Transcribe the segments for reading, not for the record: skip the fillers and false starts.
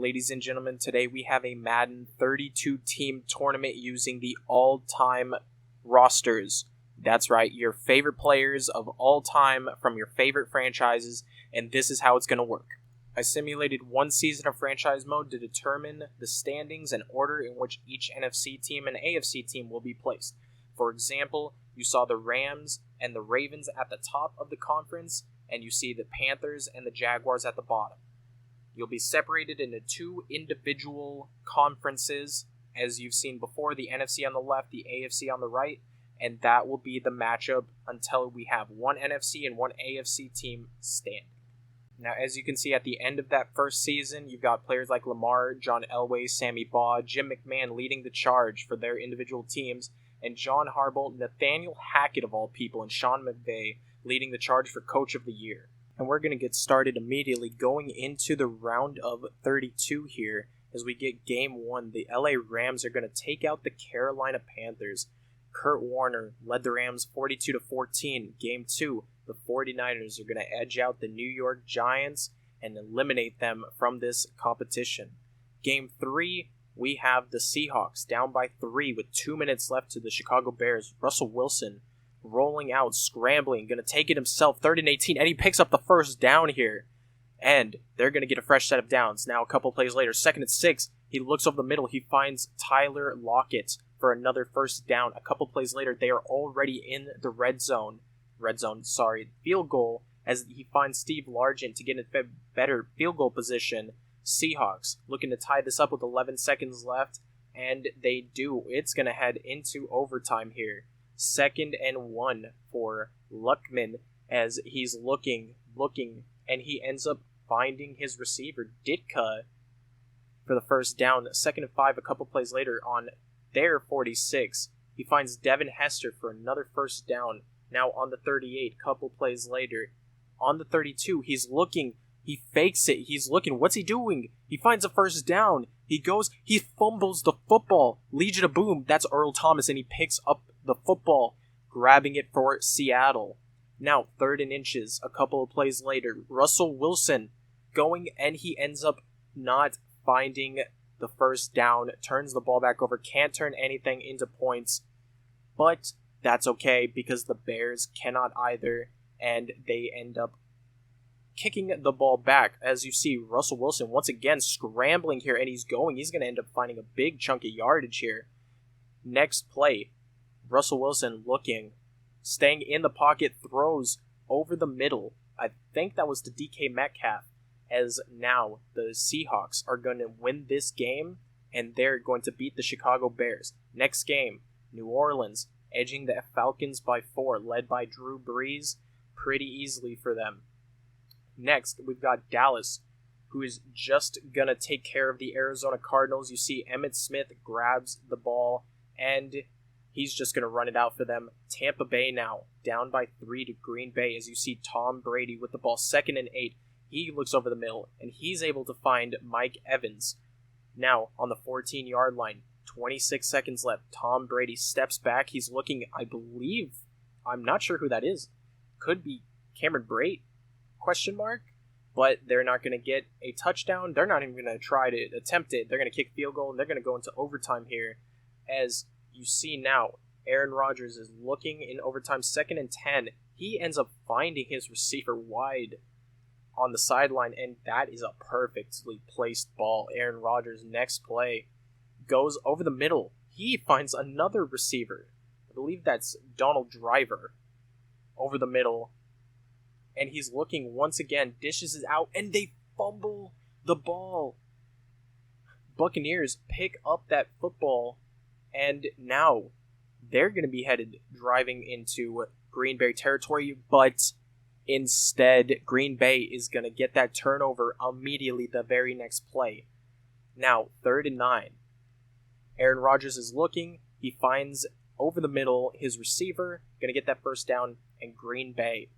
Ladies and gentlemen, today we have a Madden 32-team tournament using the all-time rosters. That's right, your favorite players of all time from your favorite franchises, and this is how it's going to work. I simulated one season of franchise mode to determine the standings and order in which each NFC team and AFC team will be placed. For example, you saw the Rams and the Ravens at the top of the conference, and you see the Panthers and the Jaguars at the bottom. You'll be separated into two individual conferences, as you've seen before, the NFC on the left, the AFC on the right, and that will be the matchup until we have one NFC and one AFC team standing. Now, as you can see at the end of that first season, you've got players like Lamar, John Elway, Sammy Baugh, Jim McMahon leading the charge for their individual teams, and John Harbaugh, Nathaniel Hackett of all people, and Sean McVay leading the charge for Coach of the Year. And we're going to get started immediately going into the round of 32 here as we get game one. The LA Rams are going to take out the Carolina Panthers. Kurt Warner led the Rams 42-14. Game two, the 49ers are going to edge out the New York Giants and eliminate them from this competition. Game three, we have the Seahawks down by 3 with 2 minutes left to the Chicago Bears. Russell Wilson rolling out, scrambling, going to take it himself, 3rd and 18, and he picks up the first down here. And they're going to get a fresh set of downs. Now, a couple plays later, 2nd and 6, he looks over the middle, he finds Tyler Lockett for another first down. A couple plays later, they are already in the field goal, as he finds Steve Largent to get in a better field goal position. Seahawks looking to tie this up with 11 seconds left, and they do. It's going to head into overtime here. 2nd and 1 for Luckman as he's looking, and he ends up finding his receiver, Ditka, for the first down. 2nd and 5, a couple plays later on their 46. He finds Devin Hester for another first down. Now on the 38, couple plays later. On the 32, he's looking, he fakes it, he's looking, what's he doing? He finds a first down. He goes, he fumbles the football. Legion of Boom, that's Earl Thomas, and he picks up the football, grabbing it for Seattle. Now, 3rd and inches, a couple of plays later. Russell Wilson going, and he ends up not finding the first down, turns the ball back over, can't turn anything into points, but that's okay because the Bears cannot either, and they end up kicking the ball back. As you see, Russell Wilson once again scrambling here, and he's going to end up finding a big chunk of yardage here. Next play, Russell Wilson looking, staying in the pocket, throws over the middle. I think that was to DK Metcalf, as now the Seahawks are going to win this game, and they're going to beat the Chicago Bears. Next game, New Orleans edging the Falcons by 4, led by Drew Brees, pretty easily for them. Next, we've got Dallas, who is just going to take care of the Arizona Cardinals. You see Emmitt Smith grabs the ball, and he's just going to run it out for them. Tampa Bay now, down by 3 to Green Bay, as you see Tom Brady with the ball, 2nd and 8. He looks over the middle, and he's able to find Mike Evans. Now, on the 14-yard line, 26 seconds left. Tom Brady steps back. He's looking, I believe, I'm not sure who that is. Could be Cameron Brate, ? But they're not going to get a touchdown. They're not even going to try to attempt it. They're going to kick field goal, and they're going to go into overtime here. As you see now, Aaron Rodgers is looking in overtime, 2nd and 10. He ends up finding his receiver wide on the sideline, and that is a perfectly placed ball. Aaron Rodgers, next play, goes over the middle. He finds another receiver. I believe that's Donald Driver over the middle. And he's looking once again, dishes it out, and they fumble the ball. Buccaneers pick up that football, and now they're going to be headed driving into Green Bay territory, but instead Green Bay is going to get that turnover immediately the very next play. Now, 3rd and 9. Aaron Rodgers is looking, he finds over the middle his receiver, going to get that first down, and Green Bay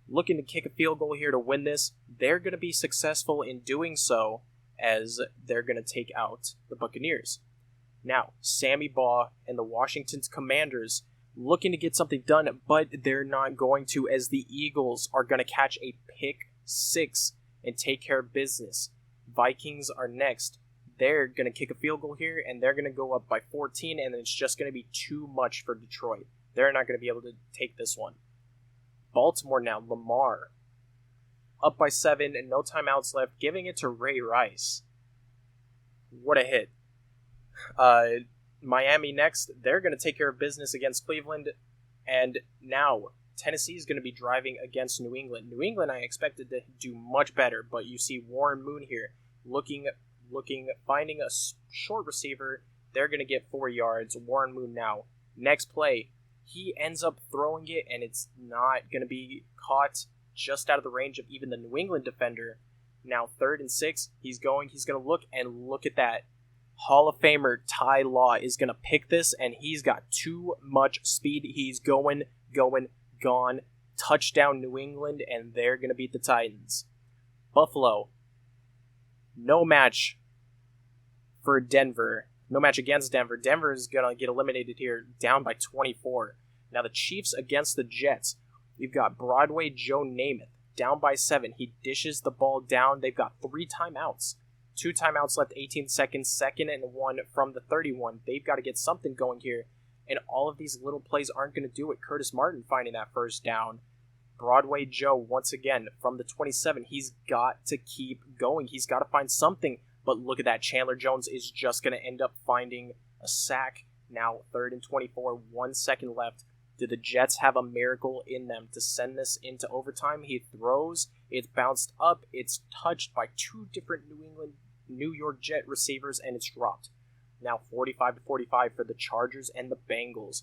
looking to kick a field goal here to win this. They're going to be successful in doing so, as they're going to take out the Buccaneers. Now, Sammy Baugh and the Washington Commanders looking to get something done, but they're not going to, as the Eagles are going to catch a pick 6 and take care of business. Vikings are next. They're going to kick a field goal here, and they're going to go up by 14, and it's just going to be too much for Detroit. They're not going to be able to take this one. Baltimore now, Lamar. Up by 7, and no timeouts left, giving it to Ray Rice. What a hit. Miami next. They're going to take care of business against Cleveland, and now Tennessee is going to be driving against New England. New England I expected to do much better, but you see Warren Moon here finding a short receiver. They're going to get 4 yards. Warren Moon now. Next play, he ends up throwing it, and it's not going to be caught just out of the range of even the New England defender. Now 3rd and 6, he's going to look at that. Hall of Famer Ty Law is going to pick this, and he's got too much speed. He's gone. Touchdown New England, and they're going to beat the Titans. Buffalo. No match for Denver. No match against Denver. Denver is going to get eliminated here, down by 24. Now the Chiefs against the Jets. We've got Broadway Joe Namath, down by 7. He dishes the ball down. They've got 3 timeouts. 2 timeouts left, 18 seconds, 2nd and 1 from the 31. They've got to get something going here, and all of these little plays aren't going to do it. Curtis Martin finding that first down. Broadway Joe, once again, from the 27. He's got to keep going. He's got to find something, but look at that. Chandler Jones is just going to end up finding a sack. Now 3rd and 24, 1 second left. Do the Jets have a miracle in them to send this into overtime? He throws, it's bounced up, it's touched by 2 different New York Jet receivers, and it's dropped. Now 45-45 for the Chargers and the Bengals.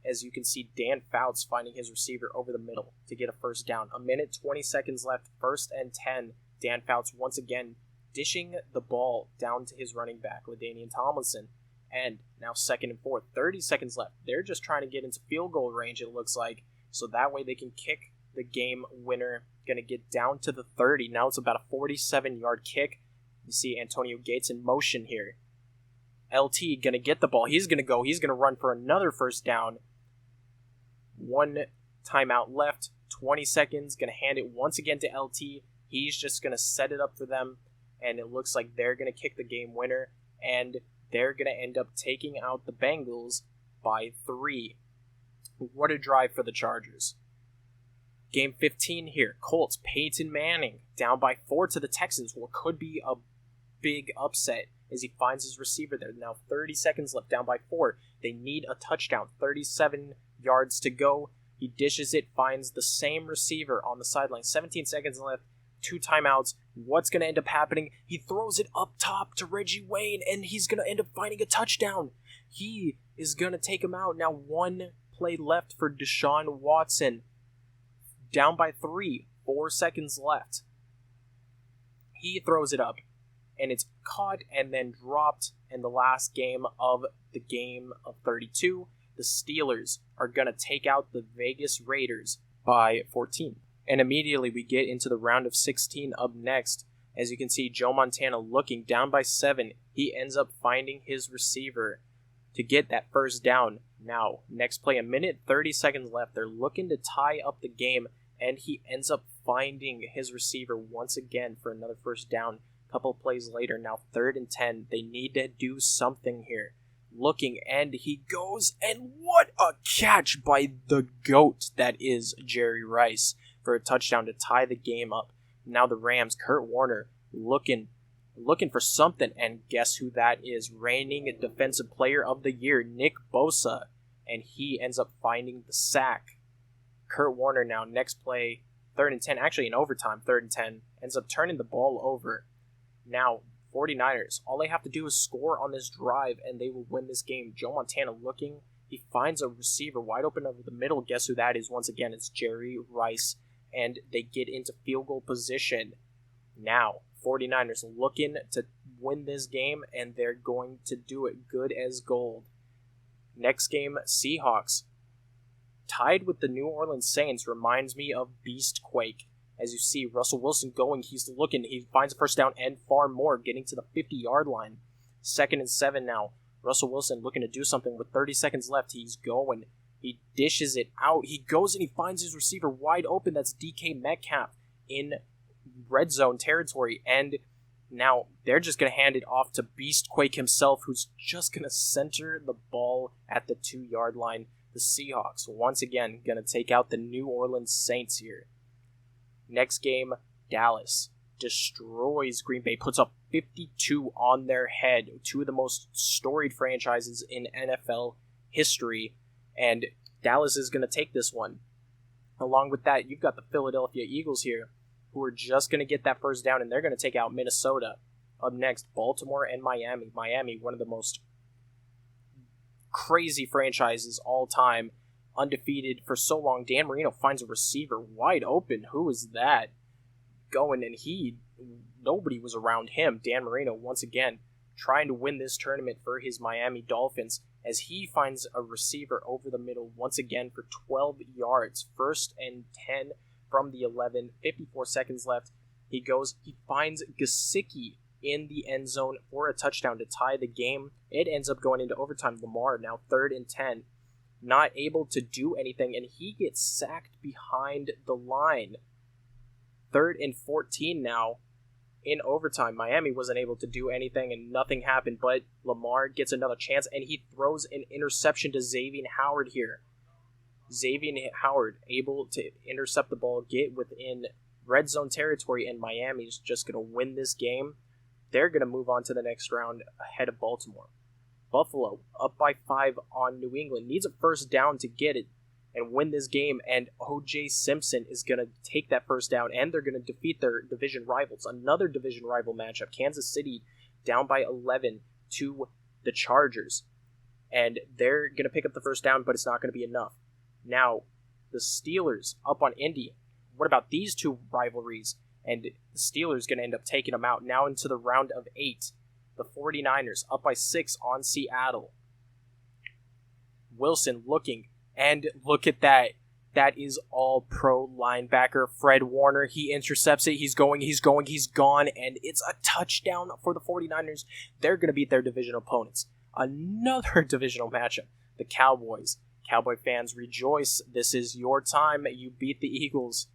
As you can see, Dan Fouts finding his receiver over the middle to get a first down. 1:20 seconds left, 1st and 10. Dan Fouts once again dishing the ball down to his running back, LaDainian Tomlinson. And now 2nd and 4, 30 seconds left. They're just trying to get into field goal range, it looks like, so that way they can kick the game winner. Going to get down to the 30. Now it's about a 47-yard kick. You see Antonio Gates in motion here. LT going to get the ball. He's going to go. He's going to run for another first down. 1 timeout left. 20 seconds. Going to hand it once again to LT. He's just going to set it up for them. And it looks like they're going to kick the game winner. And they're going to end up taking out the Bengals by 3. What a drive for the Chargers. Game 15 here. Colts, Peyton Manning, down by 4 to the Texans. What could be a big upset as he finds his receiver there. Now 30 seconds left, down by 4. They need a touchdown. 37 yards to go. He dishes it, finds the same receiver on the sideline. 17 seconds left, 2 timeouts. What's going to end up happening? He throws it up top to Reggie Wayne, and he's going to end up finding a touchdown. He is going to take him out. Now 1 play left for Deshaun Watson. Down by 3, 4 seconds left. He throws it up, and it's caught and then dropped in the last game of 32. The Steelers are going to take out the Vegas Raiders by 14. And immediately we get into the round of 16 up next. As you can see, Joe Montana looking down by 7. He ends up finding his receiver to get that first down. Now, next play, 1:30 seconds left. They're looking to tie up the game, and he ends up finding his receiver once again for another first down. A couple of plays later, now 3rd and 10. They need to do something here. Looking, and he goes, and what a catch by the GOAT that is Jerry Rice for a touchdown to tie the game up. Now the Rams, Kurt Warner, looking for something, and guess who that is? Reigning Defensive Player of the Year, Nick Bosa, and he ends up finding the sack. Kurt Warner now, next play, 3rd and 10, actually in overtime, 3rd and 10, ends up turning the ball over. Now, 49ers, all they have to do is score on this drive, and they will win this game. Joe Montana looking, he finds a receiver wide open over the middle. Guess who that is? Once again, it's Jerry Rice, and they get into field goal position. Now, 49ers looking to win this game, and they're going to do it good as gold. Next game, Seahawks. Tied with the New Orleans Saints reminds me of Beastquake. As you see, Russell Wilson going, he's looking, he finds a first down and far more, getting to the 50-yard line. 2nd and 7 now. Russell Wilson looking to do something with 30 seconds left. He's going. He dishes it out. He goes and he finds his receiver wide open. That's DK Metcalf in red zone territory. And Now, they're just going to hand it off to Beastquake himself, who's just going to center the ball at the 2-yard line. The Seahawks, once again, going to take out the New Orleans Saints here. Next game, Dallas destroys Green Bay, puts up 52 on their head. Two of the most storied franchises in NFL history, and Dallas is going to take this one. Along with that, you've got the Philadelphia Eagles here, who are just going to get that first down, and they're going to take out Minnesota. Up next, Baltimore and Miami. Miami, one of the most crazy franchises all time, undefeated for so long. Dan Marino finds a receiver wide open. Who is that? Going, and nobody was around him. Dan Marino, once again, trying to win this tournament for his Miami Dolphins, as he finds a receiver over the middle once again for 12 yards. 1st and 10 from the 11, 54 seconds left. He finds Gesicki in the end zone for a touchdown to tie the game. It ends up going into overtime. Lamar now 3rd and 10, not able to do anything, and he gets sacked behind the line. 3rd and 14 now in overtime. Miami wasn't able to do anything and nothing happened, but Lamar gets another chance, and he throws an interception to Xavier Howard here. Xavier Howard able to intercept the ball, get within red zone territory, and Miami's just going to win this game. They're going to move on to the next round ahead of Baltimore. Buffalo, up by 5 on New England, needs a first down to get it and win this game, and O.J. Simpson is going to take that first down, and they're going to defeat their division rivals. Another division rival matchup, Kansas City down by 11 to the Chargers, and they're going to pick up the first down, but it's not going to be enough. Now, the Steelers up on Indy. What about these two rivalries? And the Steelers going to end up taking them out. Now into the round of 8. The 49ers up by 6 on Seattle. Wilson looking, and look at that. That is all-pro linebacker Fred Warner. He intercepts it. He's gone, and it's a touchdown for the 49ers. They're going to beat their division opponents. Another divisional matchup. The Cowboys. Cowboy fans, rejoice. This is your time. You beat the Eagles.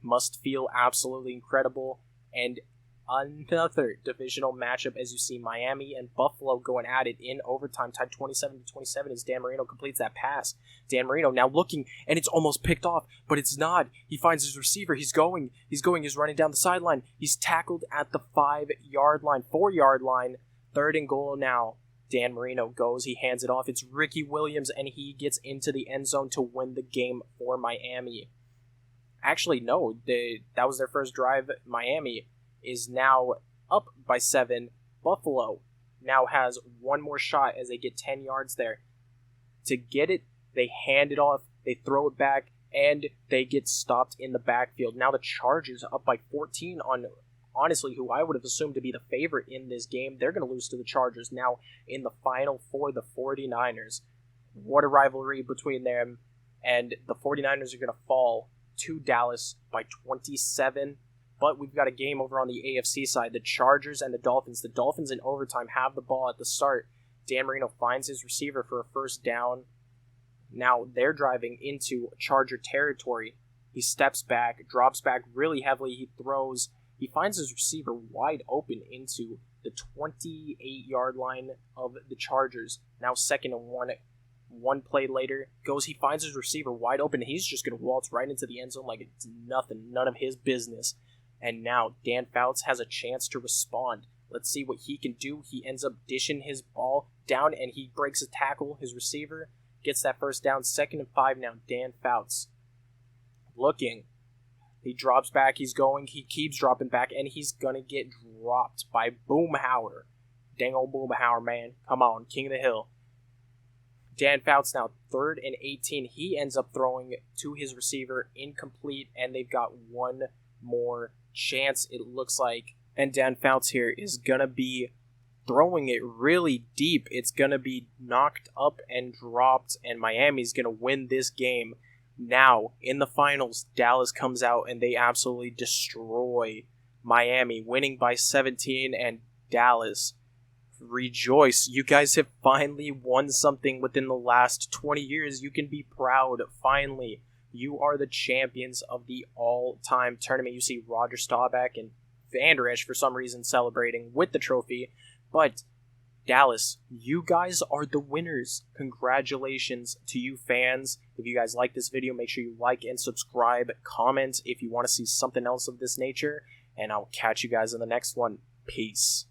Must feel absolutely incredible. And another divisional matchup, as you see Miami and Buffalo going at it in overtime, tied 27-27 as Dan Marino completes that pass. Dan Marino now looking, and it's almost picked off, but it's not. He finds his receiver. He's running down the sideline. He's tackled at the 4-yard line. 3rd and goal now. Dan Marino goes, he hands it off. It's Ricky Williams, and he gets into the end zone to win the game for Miami. Actually, no, that was their first drive. Miami is now up by 7. Buffalo now has one more shot as they get 10 yards there. To get it, they hand it off, they throw it back, and they get stopped in the backfield. Now the Chargers up by 14 on, honestly, who I would have assumed to be the favorite in this game. They're going to lose to the Chargers now in the final for the 49ers. What a rivalry between them. And the 49ers are going to fall to Dallas by 27. But we've got a game over on the AFC side. The Chargers and the Dolphins. The Dolphins in overtime have the ball at the start. Dan Marino finds his receiver for a first down. Now they're driving into Charger territory. He steps back, drops back really heavily. He throws. He finds his receiver wide open into the 28-yard line of the Chargers. Now 2nd and 1. One play later, he finds his receiver wide open. He's just going to waltz right into the end zone like it's nothing, none of his business. And now Dan Fouts has a chance to respond. Let's see what he can do. He ends up dishing his ball down, and he breaks a tackle. His receiver gets that first down. 2nd and 5 now. Dan Fouts looking. He drops back. He keeps dropping back, and he's going to get dropped by Boomhauer. Dang old Boomhauer, man. Come on, king of the hill. Dan Fouts now 3rd and 18. He ends up throwing to his receiver, incomplete, and they've got one more chance, it looks like. And Dan Fouts here is going to be throwing it really deep. It's going to be knocked up and dropped, and Miami's going to win this game. Now, in the finals, Dallas comes out, and they absolutely destroy Miami, winning by 17, and Dallas, rejoice. You guys have finally won something within the last 20 years. You can be proud. Finally, you are the champions of the all-time tournament. You see Roger Staubach and Van Der Esch for some reason celebrating with the trophy. But Dallas, you guys are the winners. Congratulations to you fans. If you guys like this video, make sure you like and subscribe. Comment if you want to see something else of this nature. And I'll catch you guys in the next one. Peace.